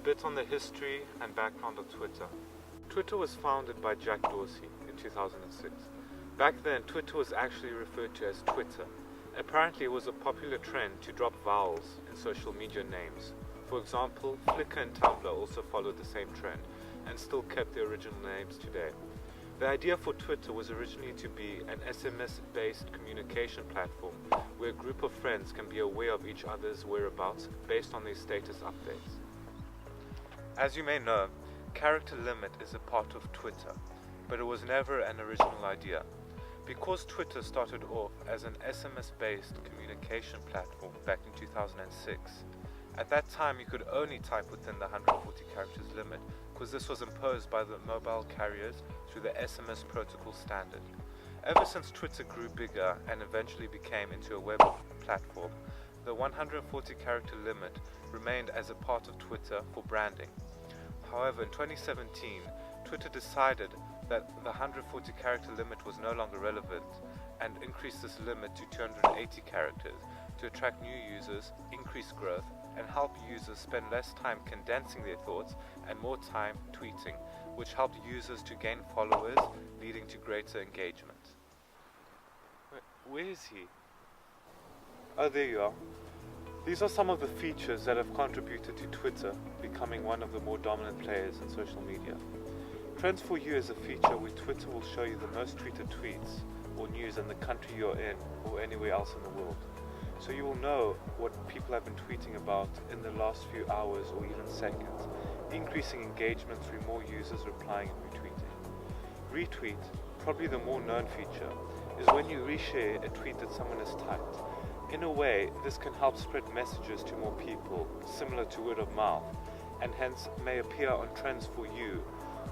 bit on the history and background of Twitter. Twitter was founded by Jack Dorsey in 2006. Back then, Twitter was actually referred to as Twitter. Apparently, it was a popular trend to drop vowels in social media names. For example, Flickr and Tumblr also followed the same trend and still kept their original names today. The idea for Twitter was originally to be an SMS-based communication platform where a group of friends can be aware of each other's whereabouts based on their status updates. As you may know, character limit is a part of Twitter, but it was never an original idea. Because Twitter started off as an SMS-based communication platform back in 2006, at that time you could only type within the 140 characters limit because this was imposed by the mobile carriers through the SMS protocol standard. Ever since Twitter grew bigger and eventually became into a web platform, the 140 character limit remained as a part of Twitter for branding. However, in 2017, Twitter decided that the 140 character limit was no longer relevant and increased this limit to 280 characters to attract new users, increase growth, and help users spend less time condensing their thoughts and more time tweeting, which helped users to gain followers, leading to greater engagement. Where is he? Oh, there you are. These are some of the features that have contributed to Twitter becoming one of the more dominant players in social media. Trends for You is a feature where Twitter will show you the most tweeted tweets or news in the country you're in or anywhere else in the world. So you will know what people have been tweeting about in the last few hours or even seconds, increasing engagement through more users replying and retweeting. Retweet, probably the more known feature, is when you reshare a tweet that someone has typed. In a way, this can help spread messages to more people, similar to word of mouth, and hence may appear on Trends for You,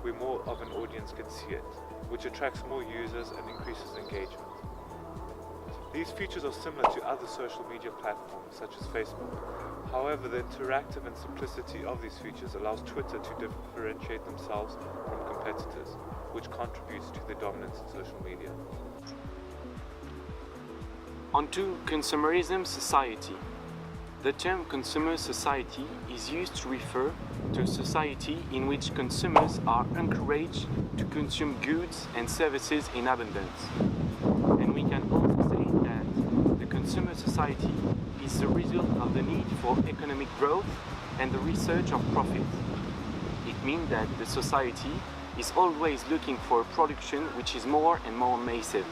where more of an audience can see it, which attracts more users and increases engagement. These features are similar to other social media platforms such as Facebook. However, the interactive and simplicity of these features allows Twitter to differentiate themselves from competitors, which contributes to their dominance in social media. Onto consumerism society. The term consumer society is used to refer to a society in which consumers are encouraged to consume goods and services in abundance. And we can also say that the consumer society is the result of the need for economic growth and the research of profit. It means that the society is always looking for a production which is more and more massive.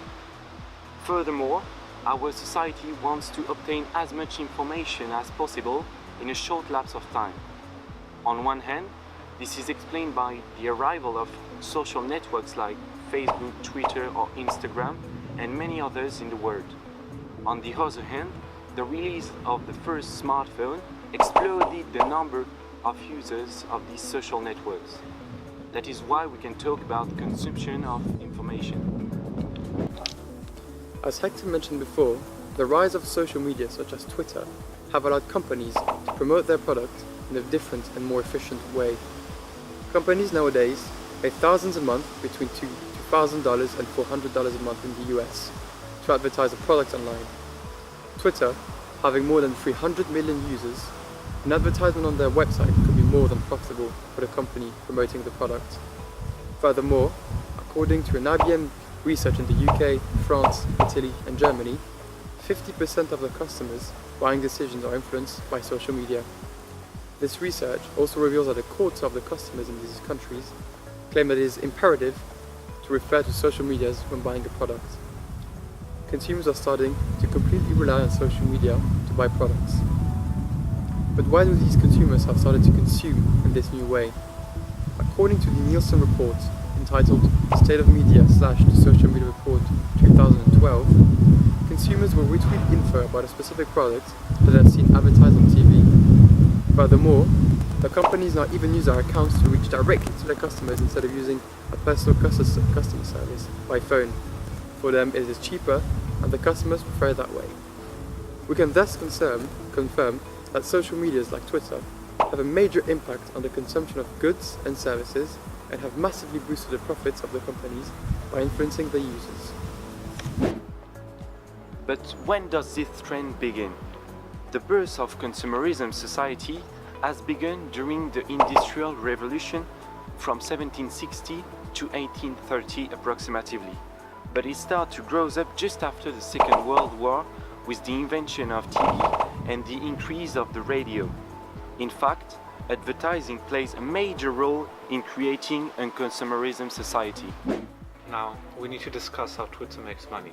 Furthermore, our society wants to obtain as much information as possible in a short lapse of time. On one hand, this is explained by the arrival of social networks like Facebook, Twitter or Instagram and many others in the world. On the other hand, the release of the first smartphone exploded the number of users of these social networks. That is why we can talk about consumption of information. As Hector mentioned before, the rise of social media such as Twitter have allowed companies to promote their products in a different and more efficient way. Companies nowadays pay thousands a month, between $2,000 and $400 a month in the US, to advertise a product online. Twitter, having more than 300 million users, an advertisement on their website could be more than profitable for the company promoting the product. Furthermore, according to an IBM Research in the UK, France, Italy and Germany, 50% of the customers' buying decisions are influenced by social media. This research also reveals that a quarter of the customers in these countries claim that it is imperative to refer to social media when buying a product. Consumers are starting to completely rely on social media to buy products. But why do these consumers have started to consume in this new way? According to the Nielsen report entitled State of Media / the Social Media Report 2012, consumers will retweet info about a specific product that they have seen advertised on TV. Furthermore, the companies now even use our accounts to reach directly to their customers instead of using a personal customer service by phone. For them, it is cheaper and the customers prefer it that way. We can thus confirm that social medias like Twitter have a major impact on the consumption of goods and services and have massively boosted the profits of the companies by influencing their users. But when does this trend begin? The birth of consumerism society has begun during the Industrial Revolution from 1760 to 1830 approximately, but it started to grow up just after the Second World War with the invention of TV and the increase of the radio. In fact, advertising plays a major role in creating a consumerism society. Now, we need to discuss how Twitter makes money.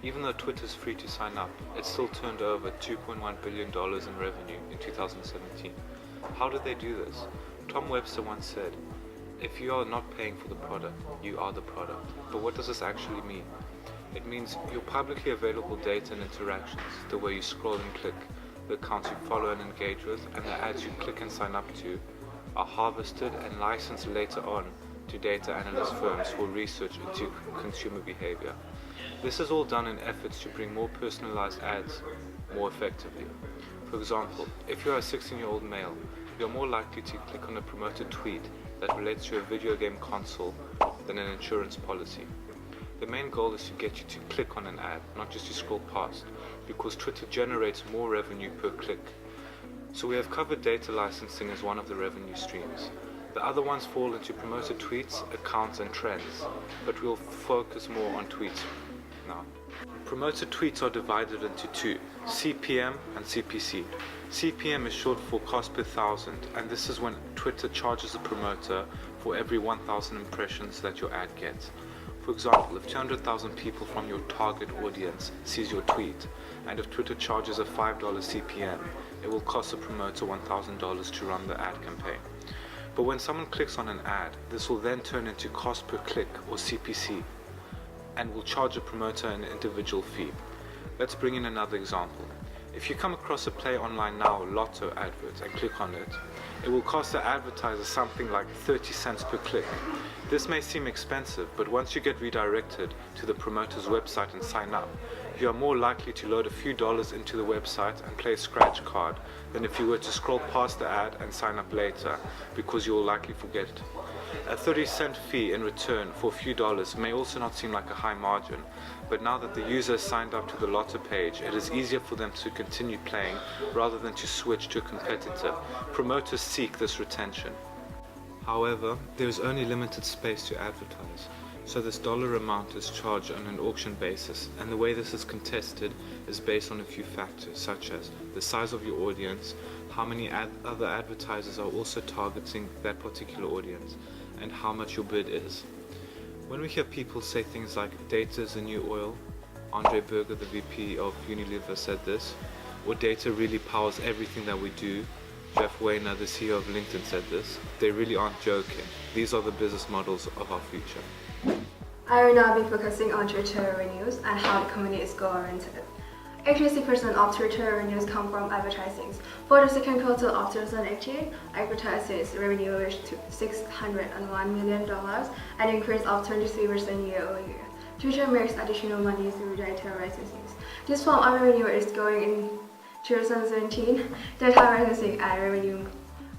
Even though Twitter is free to sign up, it still turned over $2.1 billion in revenue in 2017. How did they do this? Tom Webster once said, "If you are not paying for the product, you are the product." But what does this actually mean? It means your publicly available data and interactions, the way you scroll and click, the accounts you follow and engage with, and the ads you click and sign up to, are harvested and licensed later on to data analyst firms for research into consumer behavior. This is all done in efforts to bring more personalized ads more effectively. For example, if you are a 16-year-old male, you're more likely to click on a promoted tweet that relates to a video game console than an insurance policy. The main goal is to get you to click on an ad, not just to scroll past, because Twitter generates more revenue per click. So we have covered data licensing as one of the revenue streams. The other ones fall into promoted tweets, accounts and trends, but we'll focus more on tweets now. Promoted tweets are divided into two, CPM and CPC. CPM is short for cost per thousand, and this is when Twitter charges a promoter for every 1,000 impressions that your ad gets. For example, if 200,000 people from your target audience sees your tweet, and if Twitter charges a $5 CPM, it will cost the promoter $1,000 to run the ad campaign. But when someone clicks on an ad, this will then turn into cost per click, or CPC, and will charge a promoter an individual fee. Let's bring in another example. If you come across a Play Online Now Lotto advert and click on it, it will cost the advertiser something like 30 cents per click. This may seem expensive, but once you get redirected to the promoter's website and sign up, you are more likely to load a few dollars into the website and play a scratch card than if you were to scroll past the ad and sign up later, because you will likely forget it. A 30-cent fee in return for a few dollars may also not seem like a high margin, but now that the user has signed up to the Lotto page, it is easier for them to continue playing rather than to switch to a competitor. Promoters seek this retention. However, there is only limited space to advertise, so this dollar amount is charged on an auction basis, and the way this is contested is based on a few factors, such as the size of your audience, how many other advertisers are also targeting that particular audience, and how much your bid is. When we hear people say things like data is the new oil, Andre Berger, the VP of Unilever, said this, or data really powers everything that we do, Jeff Weiner, the CEO of LinkedIn, said this, they really aren't joking. These are the business models of our future. I will now be focusing on Twitter revenues and how the company is goal-oriented. 86% of Twitter revenues come from advertising. For the second quarter of 2018, advertising revenue reached $601 million, an increase of 23% year-over-year. Twitter makes additional money through data licensing. This form of revenue is growing in 2017. Data licensing and revenue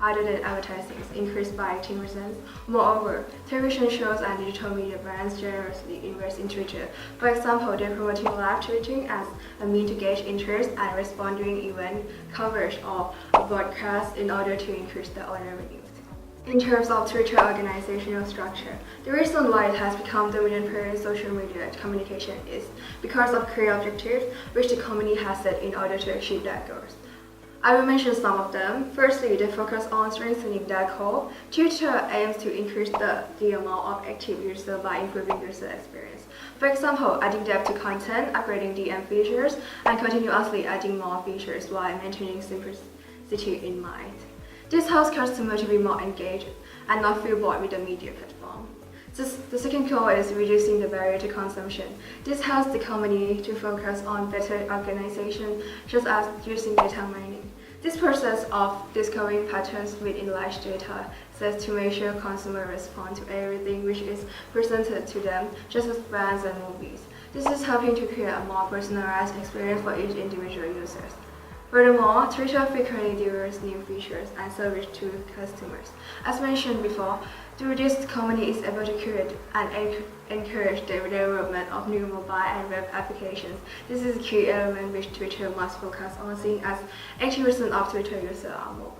other than advertising increased by 18%. Moreover, television shows and digital media brands generously invest in Twitter. For example, they're promoting live tweeting as a means to gauge interest and respond during event coverage or broadcasts in order to increase their own revenues. In terms of Twitter organizational structure, the reason why it has become dominant player in social media communication is because of clear objectives which the company has set in order to achieve their goals. I will mention some of them. Firstly, they focus on strengthening their core. Twitter aims to increase the amount of active users by improving user experience. For example, adding depth to content, upgrading DM features, and continuously adding more features while maintaining simplicity in mind. This helps customers to be more engaged and not feel bored with the media platform. The second goal is reducing the barrier to consumption. This helps the company to focus on better organization, such as using data mining. This process of discovering patterns within large data sets to make sure consumers respond to everything which is presented to them, just as brands and movies. This is helping to create a more personalized experience for each individual user. Furthermore, Twitter frequently delivers new features and service to customers. As mentioned before, through this, the company is able to create and encourage the development of new mobile and web applications. This is a key element which Twitter must focus on, seeing as 80% of Twitter users are mobile.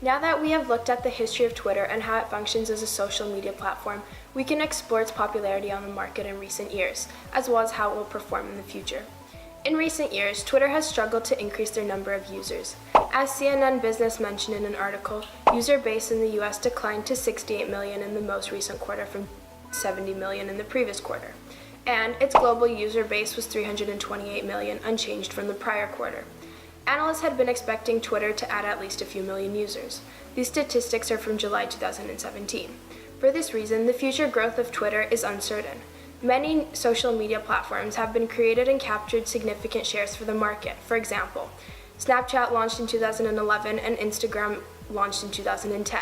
Now that we have looked at the history of Twitter and how it functions as a social media platform, we can explore its popularity on the market in recent years, as well as how it will perform in the future. In recent years, Twitter has struggled to increase their number of users. As CNN Business mentioned in an article, user base in the US declined to 68 million in the most recent quarter from 70 million in the previous quarter, and its global user base was 328 million, unchanged from the prior quarter. Analysts had been expecting Twitter to add at least a few million users. These statistics are from July 2017. For this reason, the future growth of Twitter is uncertain. Many social media platforms have been created and captured significant shares for the market. For example, Snapchat launched in 2011 and Instagram launched in 2010,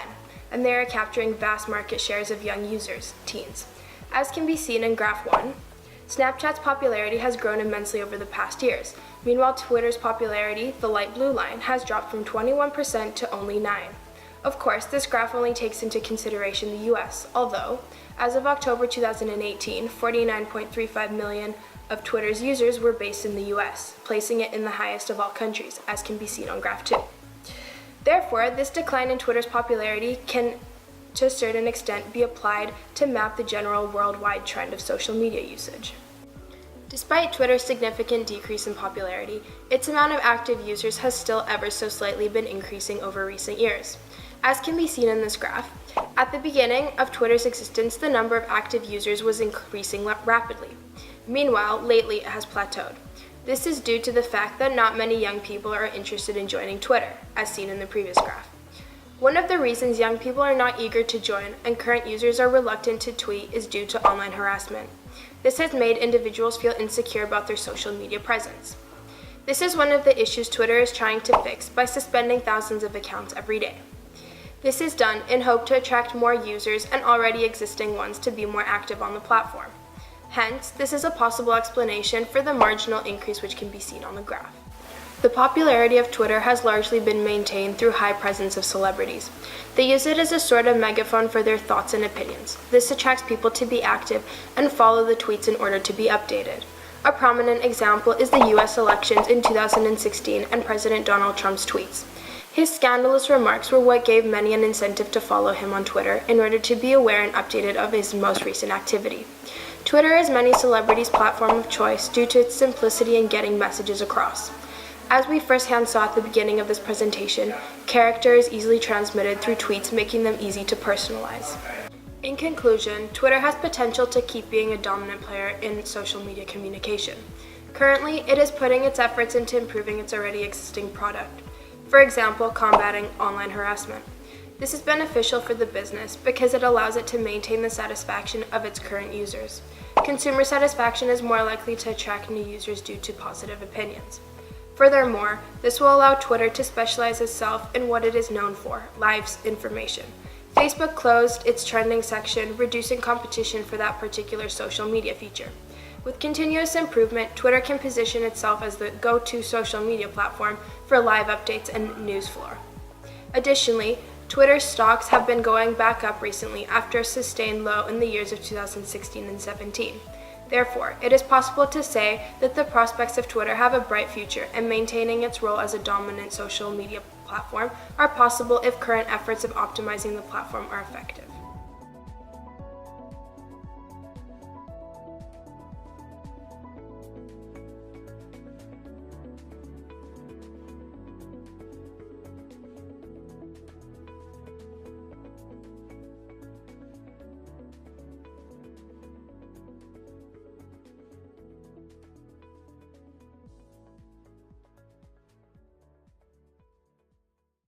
and they are capturing vast market shares of young users, teens. As can be seen in Graph 1, Snapchat's popularity has grown immensely over the past years. Meanwhile, Twitter's popularity, the light blue line, has dropped from 21% to only 9%. Of course, this graph only takes into consideration the US, although, as of October 2018, 49.35 million of Twitter's users were based in the US, placing it in the highest of all countries, as can be seen on Graph 2. Therefore, this decline in Twitter's popularity can, to a certain extent, be applied to map the general worldwide trend of social media usage. Despite Twitter's significant decrease in popularity, its amount of active users has still ever so slightly been increasing over recent years. As can be seen in this graph, at the beginning of Twitter's existence, the number of active users was increasing rapidly. Meanwhile, lately it has plateaued. This is due to the fact that not many young people are interested in joining Twitter, as seen in the previous graph. One of the reasons young people are not eager to join and current users are reluctant to tweet is due to online harassment. This has made individuals feel insecure about their social media presence. This is one of the issues Twitter is trying to fix by suspending thousands of accounts every day. This is done in hope to attract more users and already existing ones to be more active on the platform. Hence, this is a possible explanation for the marginal increase which can be seen on the graph. The popularity of Twitter has largely been maintained through high presence of celebrities. They use it as a sort of megaphone for their thoughts and opinions. This attracts people to be active and follow the tweets in order to be updated. A prominent example is the US elections in 2016 and President Donald Trump's tweets. His scandalous remarks were what gave many an incentive to follow him on Twitter in order to be aware and updated of his most recent activity. Twitter is many celebrities' platform of choice due to its simplicity in getting messages across. As we firsthand saw at the beginning of this presentation, character is easily transmitted through tweets, making them easy to personalize. In conclusion, Twitter has potential to keep being a dominant player in social media communication. Currently, it is putting its efforts into improving its already existing product. For example, combating online harassment. This is beneficial for the business because it allows it to maintain the satisfaction of its current users. Consumer satisfaction is more likely to attract new users due to positive opinions. Furthermore, this will allow Twitter to specialize itself in what it is known for, live information. Facebook closed its trending section, reducing competition for that particular social media feature. With continuous improvement, Twitter can position itself as the go-to social media platform for live updates and news flow. Additionally, Twitter's stocks have been going back up recently after a sustained low in the years of 2016 and 17. Therefore, it is possible to say that the prospects of Twitter have a bright future, and maintaining its role as a dominant social media platform are possible if current efforts of optimizing the platform are effective.